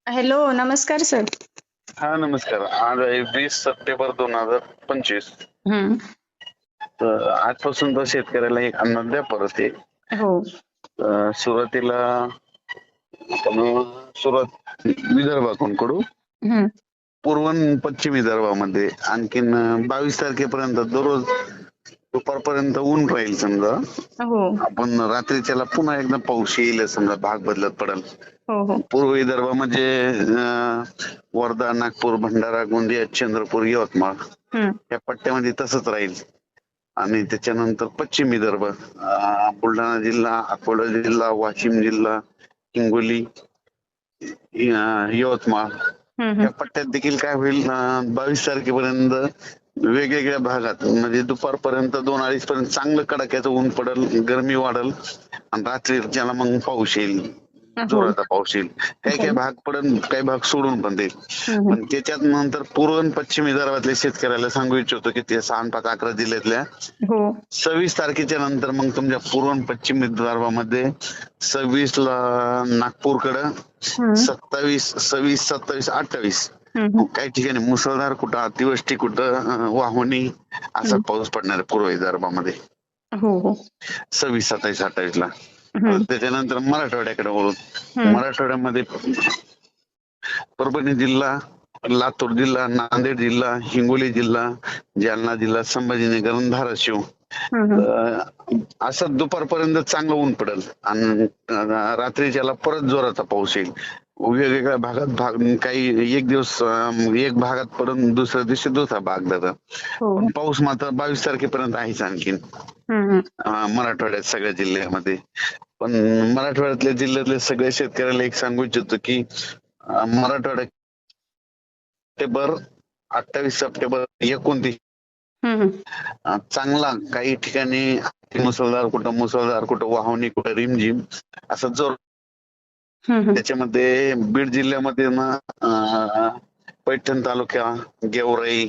Hello, नमस्कार sir. हा नमस्कार. आज आहे 20 सप्टेंबर 2025. हं. तर आजपासून तर शेतकऱ्याला एक अन्नद्या परत आहे. हो. सुरुवातीला आपण सुरुवात विदर्भातून करू. हं. पूर्व आणि पश्चिम विदर्भामध्ये आणखीन 22 तारखेपर्यंत दररोज दुपारपर्यंत ऊन राहील समजा. हो. आपण रात्रीच्याला पुन्हा एकदा पाऊस येईल समजा, भाग बदलत पडेल. हो, हो. पूर्व विदर्भामध्ये वर्धा, नागपूर, भंडारा, गोंदिया, चंद्रपूर, यवतमाळ हं. या पट्ट्यामध्ये तसंच राहील. आणि त्याच्यानंतर पश्चिम विदर्भ, बुलढाणा जिल्हा, अकोला जिल्हा, वाशिम जिल्हा, हिंगोली, यवतमाळ हं, या हं. पट्ट्यात देखील काय होईल, 22 तारखेपर्यंत वेगवेगळ्या भागात म्हणजे दुपारपर्यंत 2-2:30 पर्यंत चांगलं कडाक्याचं ऊन पडेल, गरमी वाढेल आणि रात्रीच्याला मग पाऊस येईल, हो. जोराचा पाऊस येईल. काही काही हो. भाग पडेल, काही भाग सोडून पण देईल. हं, हं. पण त्याच्यात नंतर पूर्व आणि पश्चिम विदर्भातल्या शेतकऱ्याला सांगू इच्छितो की ते 6 आणि 5 11 जिल्ह्यातल्या हो. 26 तारखेच्या नंतर मग तुमच्या पूर्व आणि पश्चिम विदर्भामध्ये 26 ला नागपूरकडं, हं. 27, 26, 27, 28 हं, हं. काही ठिकाणी मुसळधार, कुठं अतिवृष्टी, कुठं वाहुणी असा हं. पाऊस पडणार आहे पूर्व विदर्भामध्ये हो, हो. 26, 27, 28 ला. हं. त्याच्यानंतर मराठवाड्याकडे वळून, हं. मराठवाड्यामध्ये परभणी जिल्हा, लातूर जिल्हा, नांदेड जिल्हा, हिंगोली जिल्हा, जालना जिल्हा, संभाजीनगर आणि धाराशिव. हं, हं. असं दुपारपर्यंत चांगलं ऊन पडेल आणि रात्रीच्याला परत जोराचा पाऊस येईल. वेगवेगळ्या भागात काही एक दिवस एक भागात पडून दुसऱ्या दिवशी दुसरा भाग जातं. हो, पण हो. पाऊस मात्र 22 तारखेपर्यंत आहेच आणखीन हं, हं. मराठवाड्यात सगळ्या जिल्ह्यामध्ये. पण मराठवाड्यातल्या जिल्ह्यातल्या सगळ्या शेतकऱ्याला एक सांगू इच्छितो की मराठवाड्यात सप्टेंबर 28 सप्टेंबर 29 हं, हं. चांगला काही ठिकाणी मुसळधार, कुठं वाहुणी, कुठं रिमझिम असं जोर. हं, हं. त्याच्यामध्ये बीड जिल्ह्यामध्ये ना पैठण तालुक्या, गेवराई,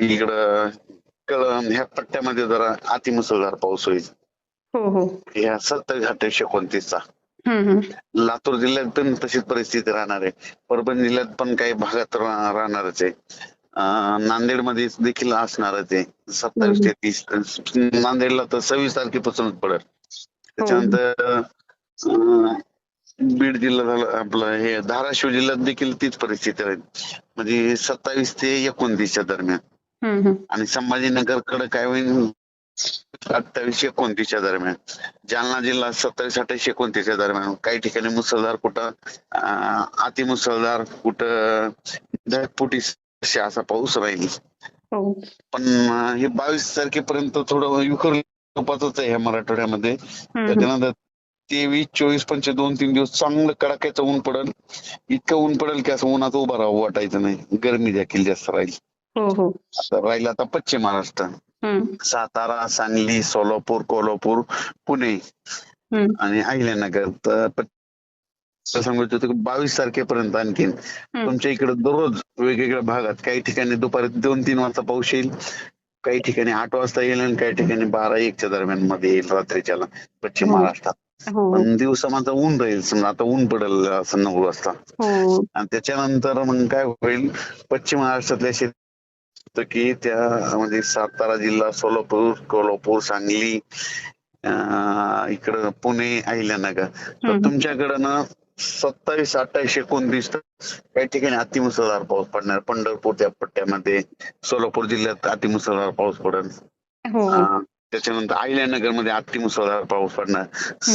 इकडं कळंब ह्या पट्ट्यामध्ये जरा अतिमुसळधार पाऊस होईल हो, हो. या 27, 28, 29 हं, हं. लातूर जिल्ह्यात पण तशीच परिस्थिती राहणार आहे. परभणी जिल्ह्यात पण काही भागात राहणारच आहे. नांदेडमध्ये देखील असणारच आहे. हं, 27 हं. ते 30 नांदेडला तर 26 तारखेपासूनच पडेल. हो, हो. त्याच्यानंतर बीड जिल्हा झालं आपलं, हे धाराशिव जिल्ह्यात देखील तीच परिस्थिती राहील. म्हणजे 27 ते 29 दरम्यान. हं, हं. आणि संभाजीनगर कडे काय होईल 28, 29 दरम्यान. जालना जिल्हा 27, 28, 29 दरम्यान. काही ठिकाणी मुसळधार, कुठं अतिमुसळधार, कुठं ढगफुटी असा पाऊस राहील. हो. पण हे 22 तारखेपर्यंत थोडं विखुर स्वरूपाचंच आहे ह्या मराठवाड्यामध्ये. हं, हं. त्याच्यानंतर 23, 24, 25 2-3 दिवस चांगलं कडाक्याचं ऊन पडेल. इतकं ऊन पडेल की असं उन्हात उभं राहावं वाटायचं नाही. गरमी देखील जास्त राहील. हो, हो. आता राहील आता पश्चिम महाराष्ट्र, हं. सातारा, सांगली, सोलापूर, कोल्हापूर, पुणे हं. आणि अहिल्यानगर. तर सांगतो की 22 तारखेपर्यंत आणखीन हं. तुमच्या इकडे दररोज वेगवेगळ्या भागात काही ठिकाणी दुपारी 2-3 वाजता पाऊस येईल, काही ठिकाणी 8 वाजता येईल आणि काही ठिकाणी 12-1 दरम्यान मध्ये येईल रात्रीच्याला पश्चिम हो. महाराष्ट्रात. हो, हो. पण दिवसा मात्र ऊन राहील. समजा आता ऊन पडेल असं 9 वाजता. हो. आणि त्याच्यानंतर मग काय होईल, पश्चिम महाराष्ट्रातल्या की त्या म्हणजे सातारा जिल्हा, सोलापूर, कोल्हापूर, सांगली, इकडं पुणे, अहिल्यानगर. तर हं, हं. तुमच्याकडं ना 27, 28, 29 काही ठिकाणी अतिमुसळधार पाऊस पडणार. पंढरपूर त्या पट्ट्यामध्ये, सोलापूर जिल्ह्यात अतिमुसळधार पाऊस पडेल. हो. त्याच्यानंतर अहिल्यानगर मध्ये अतिमुसळधार पाऊस पडणार. हं.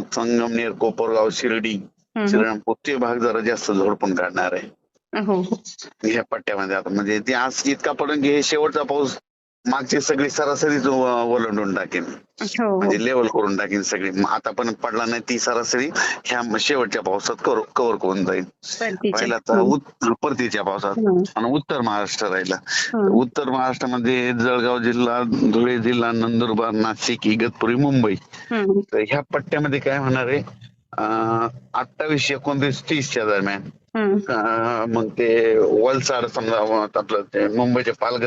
संगमनेर, कोपरगाव, शिर्डी, हं, हं. श्रीरामपूर ते भाग जरा जास्त झोडपून काढणार आहे हो, हो. ह्या पट्ट्यामध्ये. आता म्हणजे ते आज इतका पडून की हे शेवटचा पाऊस मागची सगळी सरासरीच ओलांडून टाकेन, हो, हो. म्हणजे लेवल करून टाकेन सगळी. आता पण पडला नाही ती सरासरी ह्या शेवटच्या पावसात कव्हर करून जाईल. परतीच्या. पहिला तर हं. परतीच्या पावसात. हं. आणि उत्तर महाराष्ट्र राहिला. तर हं. उत्तर महाराष्ट्रामध्ये जळगाव जिल्हा, धुळे जिल्हा, नंदुरबार, नाशिक, इगतपुरी, मुंबई. हं. तर ह्या पट्ट्यामध्ये काय होणार आहे, 28, 29, 30 दरम्यान. हं. मग ते वलसाड समजा आपलं ते मुंबईचे पालघर